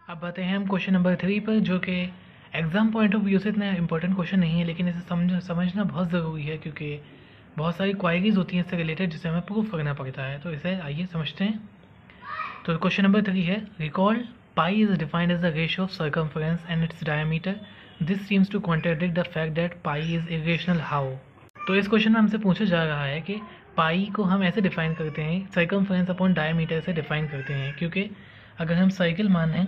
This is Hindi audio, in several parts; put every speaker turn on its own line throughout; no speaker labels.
अब आते हैं हम क्वेश्चन नंबर 3 पर, जो कि एग्ज़ाम पॉइंट ऑफ व्यू से इतना इंपॉर्टेंट क्वेश्चन नहीं है, लेकिन इसे समझना बहुत ज़रूरी है क्योंकि बहुत सारी क्वायरीज होती हैं इससे रिलेटेड जिसे हमें प्रूफ करना पड़ता है। तो इसे आइए समझते हैं। तो क्वेश्चन नंबर 3 है, recall pi is defined as the ratio of circumference and its diameter. This seems to contradict the fact that pi is irrational how. तो इस क्वेश्चन में हमसे पूछा जा रहा है कि पाई को हम ऐसे डिफाइन करते हैं, सर्कमफ्रेंस अपॉन डायमीटर से डिफाइन करते हैं, क्योंकि अगर हम सर्किल माने,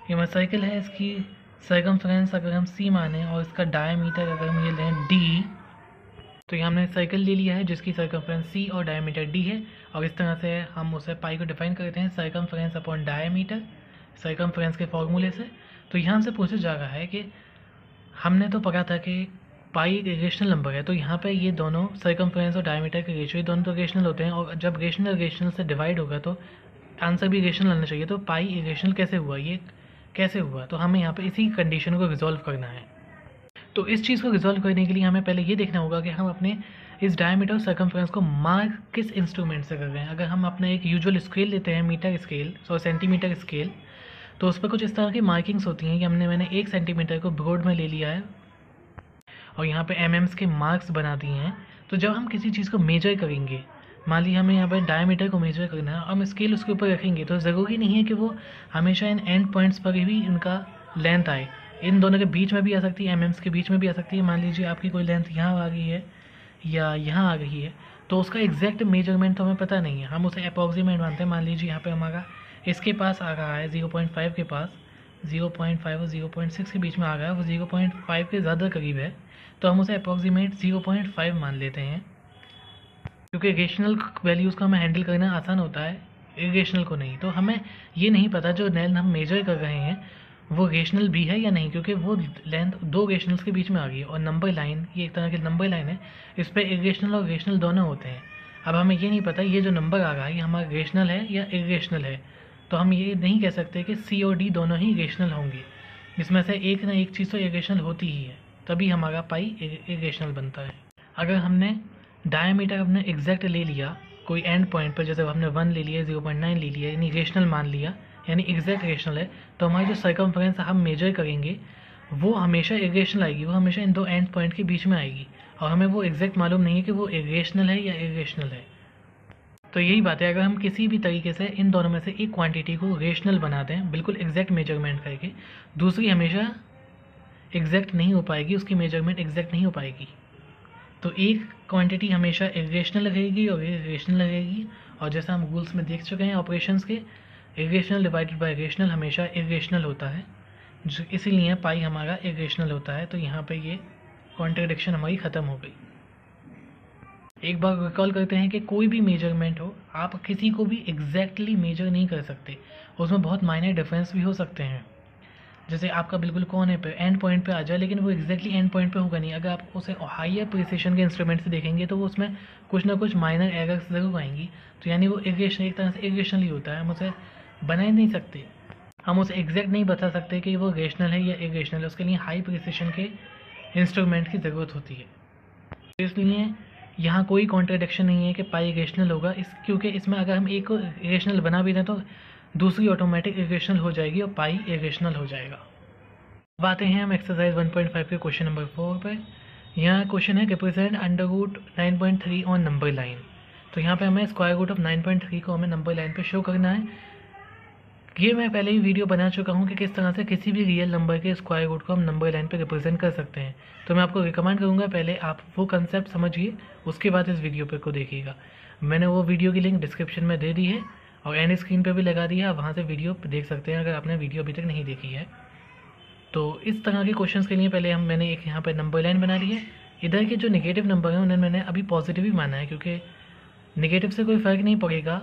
ये हमारा सर्किल है, इसकी सर्कमफ्रेंस अगर हम सी माने और इसका डायमीटर अगर हम ये लें डी, तो ये हमने सर्किल ले लिया है जिसकी सर्कमफ्रेंस सी और डायमीटर डी है। और इस तरह से हम उसे पाई को डिफाइन करते हैं सर्कमफ्रेंस अपॉन डायमीटर, सर्कमफ्रेंस के फॉर्मूले से। तो यहाँ से पूछा जा रहा है कि हमने तो पढ़ा था कि पाई एक रेशनल नंबर है, तो यहाँ पे ये दोनों सर्कमफ्रेंस और डायमीटर के रेशियो, ये दोनों तो रेशनल होते हैं, और जब रेशनल से डिवाइड होगा तो आंसर भी रेशनल आना चाहिए। तो पाई इरेशनल कैसे हुआ, ये कैसे हुआ? तो हमें यहाँ पे इसी कंडीशन को रिजॉल्व करना है। तो इस चीज़ को रिजॉल्व करने के लिए हमें पहले ये देखना होगा कि हम अपने इस डायमीटर और सर्कमफ्रेंस को मार्क किस इंस्ट्रूमेंट से कर रहे हैं। अगर हम अपना एक यूजुअल स्केल लेते हैं, मीटर स्केल, सेंटीमीटर स्केल, तो उस पर कुछ इस तरह की मार्किंग्स होती हैं कि मैंने 1 सेंटीमीटर को ब्रॉड में ले लिया है और यहाँ पे एमएम्स के मार्क्स बना दिए हैं। तो जब हम किसी चीज़ को मेजर करेंगे, मान लीजिए हमें यहाँ पर डायमीटर को मेजर करना है, हम स्केल उसके ऊपर रखेंगे, तो ज़रूरी नहीं है कि वो हमेशा इन एंड पॉइंट्स पर ही उनका लेंथ आए। इन दोनों के बीच में भी आ सकती है, एमएम्स के बीच में भी आ सकती है। मान लीजिए आपकी कोई लेंथ यहाँ आ गई है या यहाँ आ गई है, तो उसका एग्जैक्ट मेजरमेंट तो हमें पता नहीं है, हम उसे अप्रॉक्सीमेट मानते हैं। मान लीजिए यहाँ पे हमारा इसके पास आ रहा है 0.5 के पास, 0.5 और 0.6 के बीच में आ रहा है, वो 0.5 के ज़्यादा करीब है, तो हम उसे अप्रॉक्सीमेट 0.5 मान लेते हैं, क्योंकि रेशनल वैल्यूज़ को हमें हैंडल करना आसान होता है, इरेशनल को नहीं। तो हमें ये नहीं पता जो लेंथ हम मेजर कर रहे हैं वो रेशनल भी है या नहीं, क्योंकि वो लेंथ दो रेशनल्स के बीच में आ गई है, और नंबर लाइन, ये एक तरह की नंबर लाइन है, इस पर इरेशनल और रेशनल दोनों होते हैं। अब हमें ये नहीं पता ये जो नंबर आ रहा है ये हमारा रेशनल है या इरेशनल है, तो हम ये नहीं कह सकते कि सी और डी दोनों ही रेशनल होंगे। इसमें से एक ना एक चीज़ तो इरेशनल होती ही है, तभी हमारा पाई इरेशनल बनता है। अगर हमने डायमीटर हमने एग्जैक्ट ले लिया कोई एंड पॉइंट पर, जैसे हमने 1 ले लिया, 0.9 ले लिया, यानी रेशनल मान लिया, यानी एग्जैक्ट रेशनल है, तो हमारी जो सर्कमफ्रेंस हम मेजर करेंगे वो हमेशा इरेशनल आएगी, वो हमेशा इन दो एंड पॉइंट के बीच में आएगी, और हमें वो एग्जैक्ट मालूम नहीं है कि वो इरेशनल है या इरेशनल है। तो यही बात है, अगर हम किसी भी तरीके से इन दोनों में से एक क्वांटिटी को रेशनल बना दें बिल्कुल एग्जैक्ट मेजरमेंट करके, दूसरी हमेशा एग्जैक्ट नहीं हो पाएगी, उसकी मेजरमेंट एग्जैक्ट नहीं हो पाएगी। तो एक क्वांटिटी हमेशा इरेशनल रहेगी और रेशनल रहेगी, और जैसा हम रूल्स में देख चुके हैं ऑपरेशंस के, इरेशनल डिवाइडेड बाय रेशनल हमेशा इरेशनल होता है, जो इसीलिए पाई हमारा इरेशनल होता है। तो यहाँ पे ये कॉन्ट्रडिक्शन हमारी ख़त्म हो गई। एक बार रिकॉल करते हैं कि कोई भी मेजरमेंट हो, आप किसी को भी एग्जैक्टली मेजर नहीं कर सकते, उसमें बहुत माइनर डिफरेंस भी हो सकते हैं। जैसे आपका बिल्कुल कोने पे एंड पॉइंट पे आ जाए, लेकिन वो एग्जैक्टली एंड पॉइंट पे होगा नहीं। अगर आप उसे हायर प्रिसिशन के इंस्ट्रूमेंट से देखेंगे तो वो उसमें कुछ ना कुछ माइनर एरर्स ज़रूर आएंगी, तो यानी वो इरेशनल, एक तरह से इरेशनल ही होता है, हम उसे बना ही नहीं सकते, हम उसे एग्जैक्ट नहीं बता सकते कि वो रेशनल है या इरेशनल है। उसके लिए हाई प्रिसिशन के इंस्ट्रूमेंट की ज़रूरत होती है। इसलिए यहाँ कोई कॉन्ट्रडिक्शन नहीं है कि पाई रेशनल होगा, क्योंकि इसमें अगर हम एक को रेशनल बना भी दें तो दूसरी ऑटोमेटिक इरेशनल हो जाएगी और पाई इरेशनल हो जाएगा। अब आते हैं हम एक्सरसाइज 1.5 के क्वेश्चन नंबर 4 पर। यहाँ क्वेश्चन है represent under root 9.3 on number line. तो यहाँ पे हमें स्क्वायर रूट ऑफ 9.3 को हमें नंबर लाइन पे शो करना है। ये मैं पहले ही वीडियो बना चुका हूँ कि किस तरह से किसी भी रियल नंबर के स्क्वायर रूट को हम नंबर लाइन पे रिप्रेजेंट कर सकते हैं। तो मैं आपको रिकमेंड करूँगा पहले आप वो कंसेप्ट समझिए, उसके बाद इस वीडियो पे को देखिएगा। मैंने वो वीडियो की लिंक डिस्क्रिप्शन में दे दी है और एंड स्क्रीन पे भी लगा दिया है, वहाँ से वीडियो देख सकते हैं अगर आपने वीडियो अभी तक नहीं देखी है। तो इस तरह के क्वेश्चंस के लिए पहले मैंने एक यहाँ पर नंबर लाइन बना ली है। इधर के जो नेगेटिव नंबर हैं उन्हें मैंने अभी पॉजिटिव ही माना है, क्योंकि नेगेटिव से कोई फ़र्क नहीं पड़ेगा,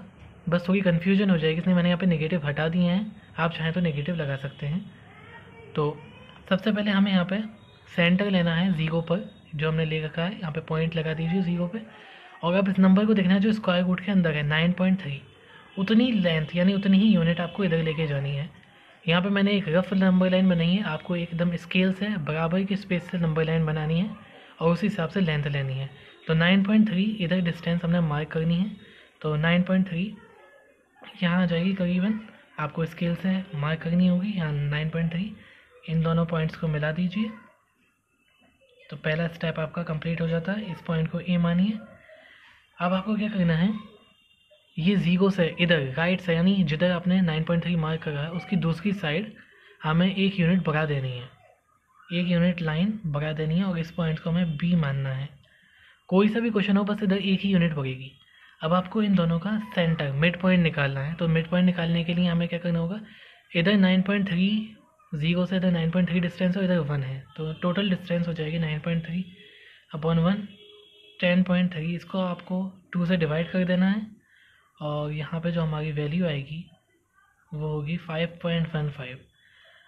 बस थोड़ी कन्फ्यूजन हो जाएगी, इसलिए मैंने यहाँ पे नेगेटिव हटा दिए हैं। आप चाहें तो नेगेटिव लगा सकते हैं। तो सबसे पहले हमें यहाँ पे सेंटर लेना है 0 पर, जो हमने ले रखा है, यहाँ पे पॉइंट लगा दीजिए 0 पे। और अब इस नंबर को देखना है जो स्क्वायर रूट के अंदर है 9.3, उतनी लेंथ यानी उतनी ही यूनिट आपको इधर लेके जानी है। यहाँ पे मैंने एक रफ नंबर लाइन बनाई है, आपको एकदम स्केल से बराबर की स्पेस से नंबर लाइन बनानी है और उस हिसाब से लेंथ लेनी है। तो 9.3 इधर डिस्टेंस हमने मार्क करनी है, तो 9.3 यहाँ आ जाएगी करीबन आपको स्केल से मार्क करनी होगी। यहाँ 9.3 इन दोनों पॉइंट्स को मिला दीजिए, तो पहला स्टेप आपका कंप्लीट हो जाता है। इस पॉइंट को ए मानिए। अब आपको क्या करना है, ये 0 से इधर राइट से, यानी जिधर आपने 9.3 मार्क करा है उसकी दूसरी साइड हमें 1 यूनिट बढ़ा देनी है, 1 यूनिट लाइन बढ़ा देनी है, और इस पॉइंट को हमें बी मानना है। कोई सा भी क्वेश्चन हो, बस इधर 1 ही यूनिट बढ़ेगी। अब आपको इन दोनों का सेंटर मिड पॉइंट निकालना है। तो मिड पॉइंट निकालने के लिए हमें क्या करना होगा, इधर 9.3 0 से इधर 9.3 डिस्टेंस और इधर 1 है, तो टोटल डिस्टेंस हो जाएगी 9.3 अपॉन 1 10.3। इसको आपको 2 से डिवाइड कर देना है, और यहाँ पे जो हमारी वैल्यू आएगी वो होगी 5.15।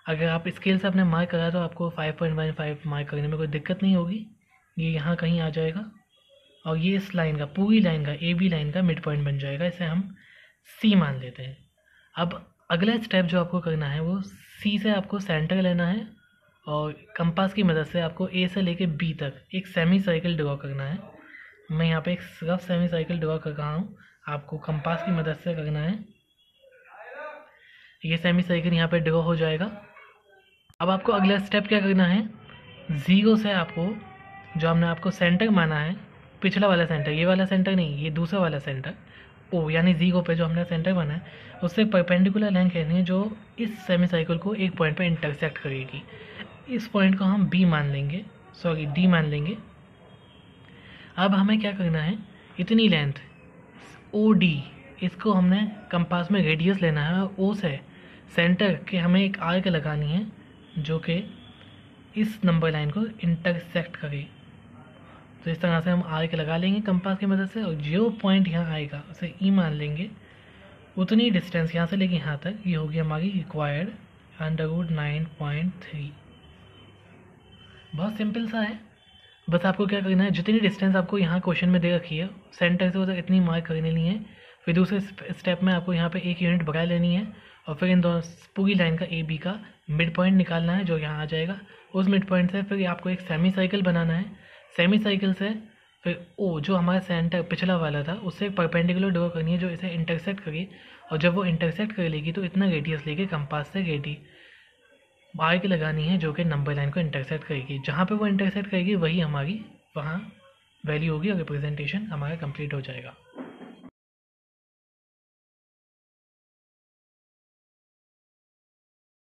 अगर आप स्केल से आपने मार्क करा तो आपको 5.15 मार्क करने में कोई दिक्कत नहीं होगी, ये यहाँ कहीं आ जाएगा, और ये इस लाइन का, पूरी लाइन का, ए बी लाइन का मिड पॉइंट बन जाएगा। इसे हम सी मान लेते हैं। अब अगला स्टेप जो आपको करना है वो सी से आपको सेंटर लेना है, और कंपास की मदद से आपको ए से लेके बी तक एक सेमी सर्कल ड्रॉ करना है। मैं यहाँ पे एक रफ सेमी सर्कल ड्रॉ कर रहा हूँ, आपको कंपास की मदद से करना है। ये सेमी सर्कल यहाँ पे ड्रॉ हो जाएगा। अब आपको अगला स्टेप क्या करना है, 0 से आपको, जो हमने आपको सेंटर माना है, पिछला वाला सेंटर, ये वाला सेंटर नहीं, ये दूसरा वाला सेंटर ओ, यानी 0 पे जो हमने सेंटर बना है उससे परपेंडिकुलर लाइन कहनी है जो इस सेमी सर्कल को एक पॉइंट पे इंटरसेक्ट करेगी। इस पॉइंट को हम बी मान लेंगे, सॉरी डी मान लेंगे। अब हमें क्या करना है, इतनी लेंथ ओ डी, इसको हमने कंपास में रेडियस लेना है, और ओ से सेंटर के हमें एक आर्क लगानी है जो कि इस नंबर लाइन को इंटरसेक्ट करे। तो इस तरह से हम आर्क लगा लेंगे कंपास की मदद से, और जो पॉइंट यहाँ आएगा उसे ई मान लेंगे। उतनी डिस्टेंस यहाँ से लेके यहाँ तक, ये होगी हमारी रिक्वायर्ड √9.3। बहुत सिंपल सा है, बस आपको क्या करना है, जितनी डिस्टेंस आपको यहाँ क्वेश्चन में दे रखी है सेंटर से उधर इतनी मार्क कर लेनी है। फिर दूसरे स्टेप में आपको यहाँ पे 1 यूनिट बढ़ा लेनी है, और फिर इन दोनों पूरी लाइन का ए बी का मिड पॉइंट निकालना है जो यहाँ आ जाएगा। उस मिड पॉइंट से फिर आपको एक सेमी सर्कल बनाना है। सेमी सर्कल से फिर ओ, जो हमारा सेंटर पिछला वाला था, उससे एक परपेंडिकुलर ड्रॉ करनी है जो इसे इंटरसेक्ट करेगी, और जब वो इंटरसेक्ट कर लेगी तो इतना रेडियस लेके कंपास से रेडी आर्क लगानी है जो कि नंबर लाइन को इंटरसेक्ट करेगी। जहाँ पे वो इंटरसेक्ट करेगी वही हमारी वहाँ वैल्यू होगी, और रिप्रेजेंटेशन हमारा कंप्लीट हो जाएगा।